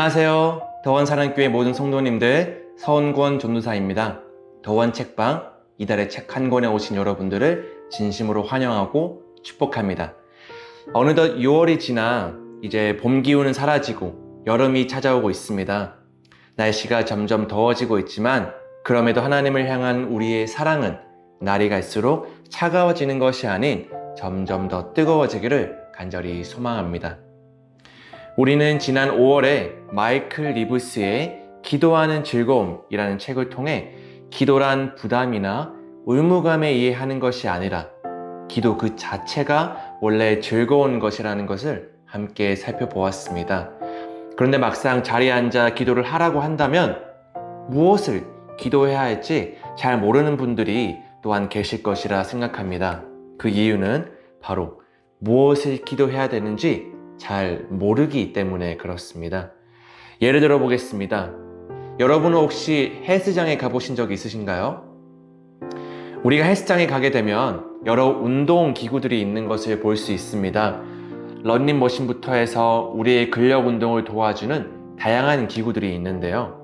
안녕하세요. 더원사랑교회 모든 성도님들, 서은권 전도사입니다. 더원 책방 이달의 책 한 권에 오신 여러분들을 진심으로 환영하고 축복합니다. 어느덧 6월이 지나 이제 봄 기운은 사라지고 여름이 찾아오고 있습니다. 날씨가 점점 더워지고 있지만 그럼에도 하나님을 향한 우리의 사랑은 날이 갈수록 차가워지는 것이 아닌 점점 더 뜨거워지기를 간절히 소망합니다. 우리는 지난 5월에 마이클 리브스의 기도하는 즐거움이라는 책을 통해 기도란 부담이나 의무감에 의해하는 것이 아니라 기도 그 자체가 원래 즐거운 것이라는 것을 함께 살펴보았습니다. 그런데 막상 자리에 앉아 기도를 하라고 한다면 무엇을 기도해야 할지 잘 모르는 분들이 또한 계실 것이라 생각합니다. 그 이유는 바로 무엇을 기도해야 되는지 잘 모르기 때문에 그렇습니다. 예를 들어 보겠습니다. 여러분은 혹시 헬스장에 가보신 적 있으신가요? 우리가 헬스장에 가게 되면 여러 운동 기구들이 있는 것을 볼 수 있습니다. 러닝머신부터 해서 우리의 근력 운동을 도와주는 다양한 기구들이 있는데요.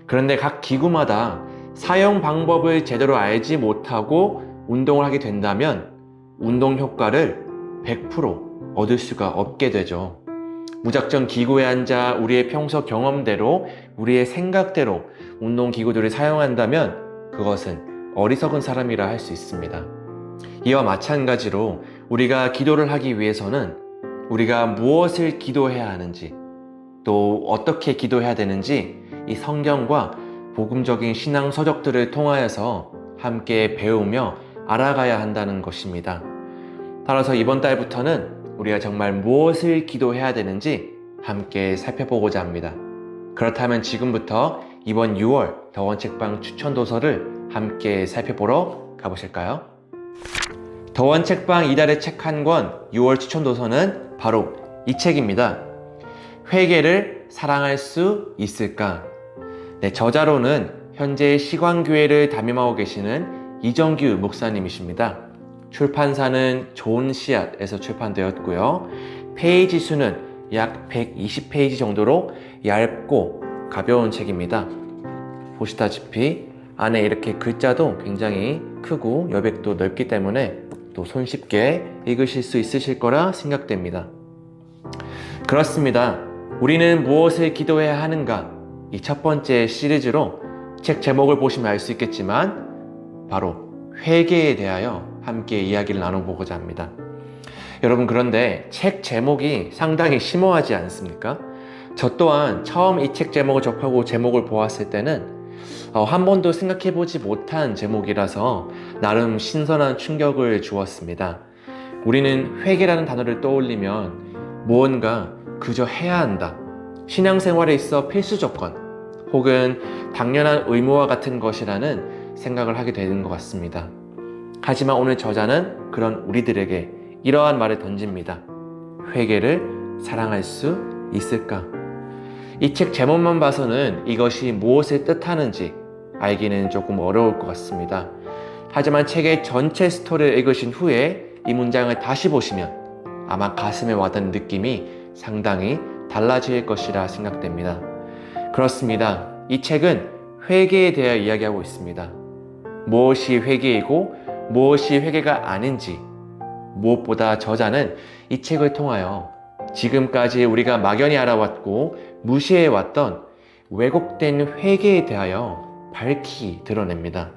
그런데 각 기구마다 사용 방법을 제대로 알지 못하고 운동을 하게 된다면 운동 효과를 100% 얻을 수가 없게 되죠. 무작정 기구에 앉아 우리의 평소 경험대로 우리의 생각대로 운동기구들을 사용한다면 그것은 어리석은 사람이라 할 수 있습니다. 이와 마찬가지로 우리가 기도를 하기 위해서는 우리가 무엇을 기도해야 하는지 또 어떻게 기도해야 되는지 이 성경과 복음적인 신앙 서적들을 통하여서 함께 배우며 알아가야 한다는 것입니다. 따라서 이번 달부터는 우리가 정말 무엇을 기도해야 되는지 함께 살펴보고자 합니다. 그렇다면 지금부터 이번 6월 더원책방 추천도서를 함께 살펴보러 가보실까요? 더원책방 이달의 책 한 권 6월 추천도서는 바로 이 책입니다. 회개를 사랑할 수 있을까? 저자로는 현재 시광교회를 담임하고 계시는 이정규 목사님이십니다. 출판사는 좋은 씨앗에서 출판되었고요. 페이지 수는 약 120페이지 정도로 얇고 가벼운 책입니다. 보시다시피 안에 이렇게 글자도 굉장히 크고 여백도 넓기 때문에 또 손쉽게 읽으실 수 있으실 거라 생각됩니다. 그렇습니다. 우리는 무엇을 기도해야 하는가? 이 첫 번째 시리즈로 책 제목을 보시면 알 수 있겠지만 바로 회개에 대하여 함께 이야기를 나눠보고자 합니다. 여러분, 그런데 책 제목이 상당히 심오하지 않습니까? 저 또한 처음 이 책 제목을 접하고 제목을 보았을 때는 한 번도 생각해보지 못한 제목이라서 나름 신선한 충격을 주었습니다. 우리는 회개라는 단어를 떠올리면 무언가 그저 해야 한다, 신앙생활에 있어 필수 조건 혹은 당연한 의무와 같은 것이라는 생각을 하게 되는 것 같습니다. 하지만 오늘 저자는 그런 우리들에게 이러한 말을 던집니다. 회개를 사랑할 수 있을까? 이 책 제목만 봐서는 이것이 무엇을 뜻하는지 알기는 조금 어려울 것 같습니다. 하지만 책의 전체 스토리를 읽으신 후에 이 문장을 다시 보시면 아마 가슴에 와닿는 느낌이 상당히 달라질 것이라 생각됩니다. 그렇습니다. 이 책은 회개에 대해 이야기하고 있습니다. 무엇이 회개이고 무엇이 회개가 아닌지, 무엇보다 저자는 이 책을 통하여 지금까지 우리가 막연히 알아왔고 무시해왔던 왜곡된 회개에 대하여 밝히 드러냅니다.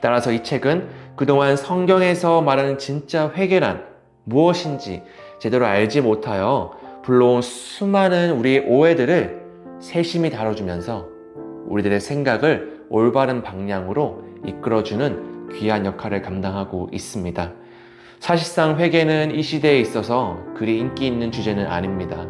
따라서 이 책은 그동안 성경에서 말하는 진짜 회개란 무엇인지 제대로 알지 못하여 불러온 수많은 우리의 오해들을 세심히 다뤄주면서 우리들의 생각을 올바른 방향으로 이끌어주는 귀한 역할을 감당하고 있습니다. 사실상 회개는 이 시대에 있어서 그리 인기 있는 주제는 아닙니다.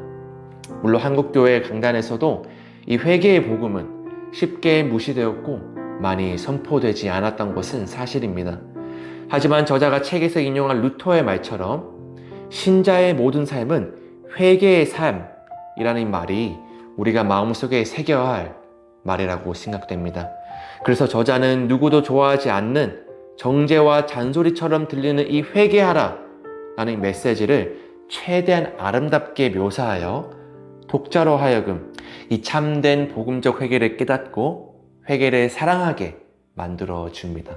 물론 한국교회 강단에서도 이 회개의 복음은 쉽게 무시되었고 많이 선포되지 않았던 것은 사실입니다. 하지만 저자가 책에서 인용한 루터의 말처럼 신자의 모든 삶은 회개의 삶이라는 말이 우리가 마음속에 새겨야 할 말이라고 생각됩니다. 그래서 저자는 누구도 좋아하지 않는 정죄와 잔소리처럼 들리는 이 회개하라 라는 메시지를 최대한 아름답게 묘사하여 독자로 하여금 이 참된 복음적 회개를 깨닫고 회개를 사랑하게 만들어 줍니다.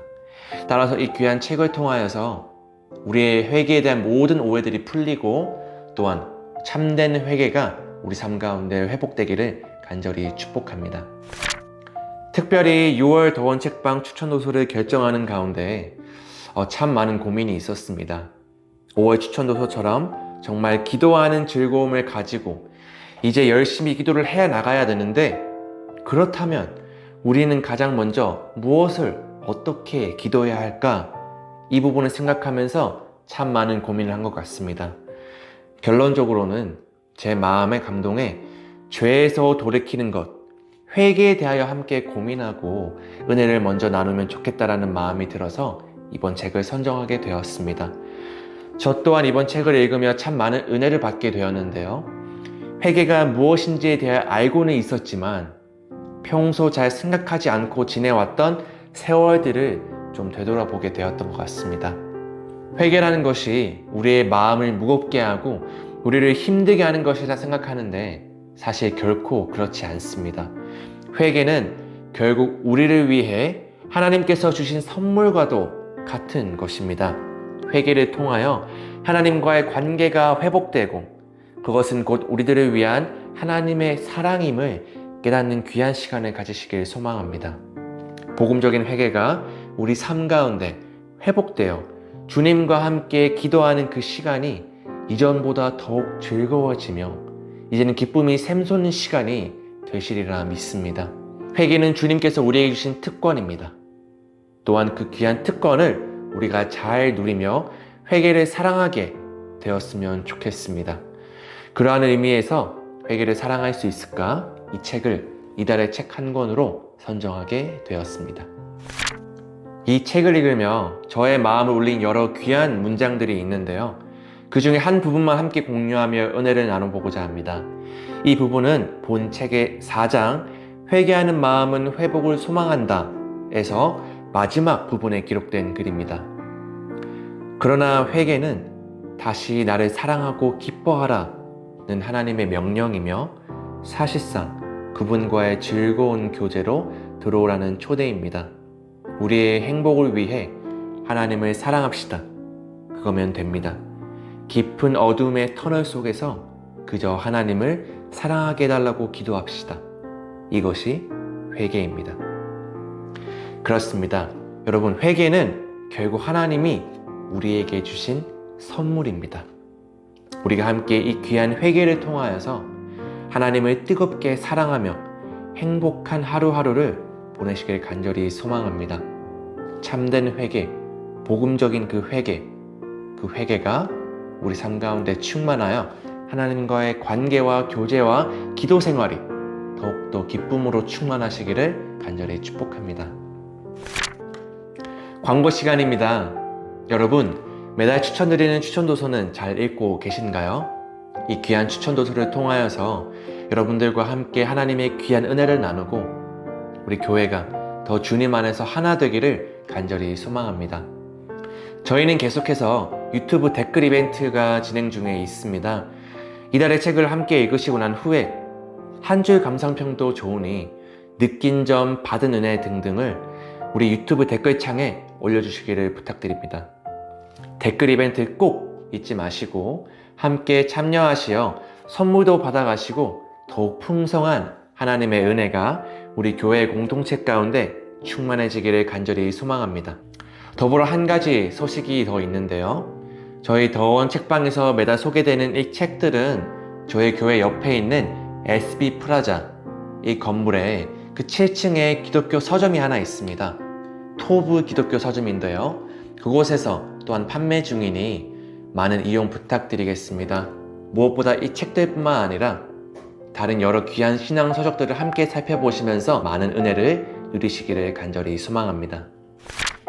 따라서 이 귀한 책을 통하여서 우리의 회개에 대한 모든 오해들이 풀리고 또한 참된 회개가 우리 삶 가운데 회복되기를 간절히 축복합니다. 특별히 6월 더원 책방 추천 도서를 결정하는 가운데 참 많은 고민이 있었습니다. 5월 추천 도서처럼 정말 기도하는 즐거움을 가지고 이제 열심히 기도를 해 나가야 되는데, 그렇다면 우리는 가장 먼저 무엇을 어떻게 기도해야 할까? 이 부분을 생각하면서 참 많은 고민을 한 것 같습니다. 결론적으로는 제 마음의 감동에 죄에서 돌이키는 것, 회개에 대하여 함께 고민하고 은혜를 먼저 나누면 좋겠다라는 마음이 들어서 이번 책을 선정하게 되었습니다. 저 또한 이번 책을 읽으며 참 많은 은혜를 받게 되었는데요. 회개가 무엇인지에 대해 알고는 있었지만 평소 잘 생각하지 않고 지내왔던 세월들을 좀 되돌아보게 되었던 것 같습니다. 회개라는 것이 우리의 마음을 무겁게 하고 우리를 힘들게 하는 것이라 생각하는데 사실 결코 그렇지 않습니다. 회개는 결국 우리를 위해 하나님께서 주신 선물과도 같은 것입니다. 회개를 통하여 하나님과의 관계가 회복되고 그것은 곧 우리들을 위한 하나님의 사랑임을 깨닫는 귀한 시간을 가지시길 소망합니다. 복음적인 회개가 우리 삶 가운데 회복되어 주님과 함께 기도하는 그 시간이 이전보다 더욱 즐거워지며 이제는 기쁨이 샘솟는 시간이 되시리라 믿습니다. 회개는 주님께서 우리에게 주신 특권입니다. 또한 그 귀한 특권을 우리가 잘 누리며 회개를 사랑하게 되었으면 좋겠습니다. 그러한 의미에서 회개를 사랑할 수 있을까? 이 책을 이달의 책 한 권으로 선정하게 되었습니다. 이 책을 읽으며 저의 마음을 울린 여러 귀한 문장들이 있는데요. 그 중에 한 부분만 함께 공유하며 은혜를 나눠보고자 합니다. 이 부분은 본 책의 4장 회개하는 마음은 회복을 소망한다 에서 마지막 부분에 기록된 글입니다. 그러나 회개는 다시 나를 사랑하고 기뻐하라 는 하나님의 명령이며 사실상 그분과의 즐거운 교제로 들어오라는 초대입니다. 우리의 행복을 위해 하나님을 사랑합시다. 그거면 됩니다. 깊은 어둠의 터널 속에서 그저 하나님을 사랑하게 해달라고 기도합시다. 이것이 회개입니다. 그렇습니다. 여러분, 회개는 결국 하나님이 우리에게 주신 선물입니다. 우리가 함께 이 귀한 회개를 통하여서 하나님을 뜨겁게 사랑하며 행복한 하루하루를 보내시길 간절히 소망합니다. 참된 회개, 복음적인 그 회개가 우리 삶 가운데 충만하여 하나님과의 관계와 교제와 기도 생활이 더욱더 기쁨으로 충만하시기를 간절히 축복합니다. 광고 시간입니다. 여러분, 매달 추천드리는 추천도서는 잘 읽고 계신가요? 이 귀한 추천도서를 통하여서 여러분들과 함께 하나님의 귀한 은혜를 나누고 우리 교회가 더 주님 안에서 하나 되기를 간절히 소망합니다. 저희는 계속해서 유튜브 댓글 이벤트가 진행 중에 있습니다. 이달의 책을 함께 읽으시고 난 후에 한 줄 감상평도 좋으니 느낀 점, 받은 은혜 등등을 우리 유튜브 댓글창에 올려주시기를 부탁드립니다. 댓글 이벤트 꼭 잊지 마시고 함께 참여하시어 선물도 받아가시고 더욱 풍성한 하나님의 은혜가 우리 교회 공동체 가운데 충만해지기를 간절히 소망합니다. 더불어 한 가지 소식이 더 있는데요. 저희 더원 책방에서 매달 소개되는 이 책들은 저희 교회 옆에 있는 SB 프라자 이 건물에 그 7층에 기독교 서점이 하나 있습니다. 토부 기독교 서점인데요. 그곳에서 또한 판매 중이니 많은 이용 부탁드리겠습니다. 무엇보다 이 책들뿐만 아니라 다른 여러 귀한 신앙 서적들을 함께 살펴보시면서 많은 은혜를 누리시기를 간절히 소망합니다.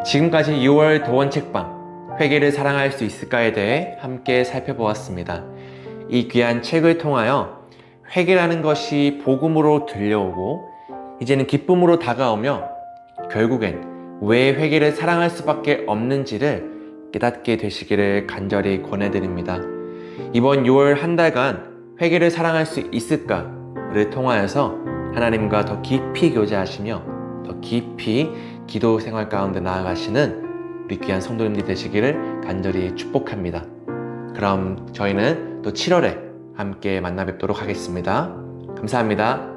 지금까지 6월 도원 책방 회개를 사랑할 수 있을까에 대해 함께 살펴보았습니다. 이 귀한 책을 통하여 회개라는 것이 복음으로 들려오고 이제는 기쁨으로 다가오며 결국엔 왜 회개를 사랑할 수밖에 없는지를 깨닫게 되시기를 간절히 권해드립니다. 이번 6월 한 달간 회개를 사랑할 수 있을까? 를 통하여서 하나님과 더 깊이 교제하시며 더 깊이 기도 생활 가운데 나아가시는 우리 귀한 성도님들이 되시기를 간절히 축복합니다. 그럼 저희는 또 7월에 함께 만나 뵙도록 하겠습니다. 감사합니다.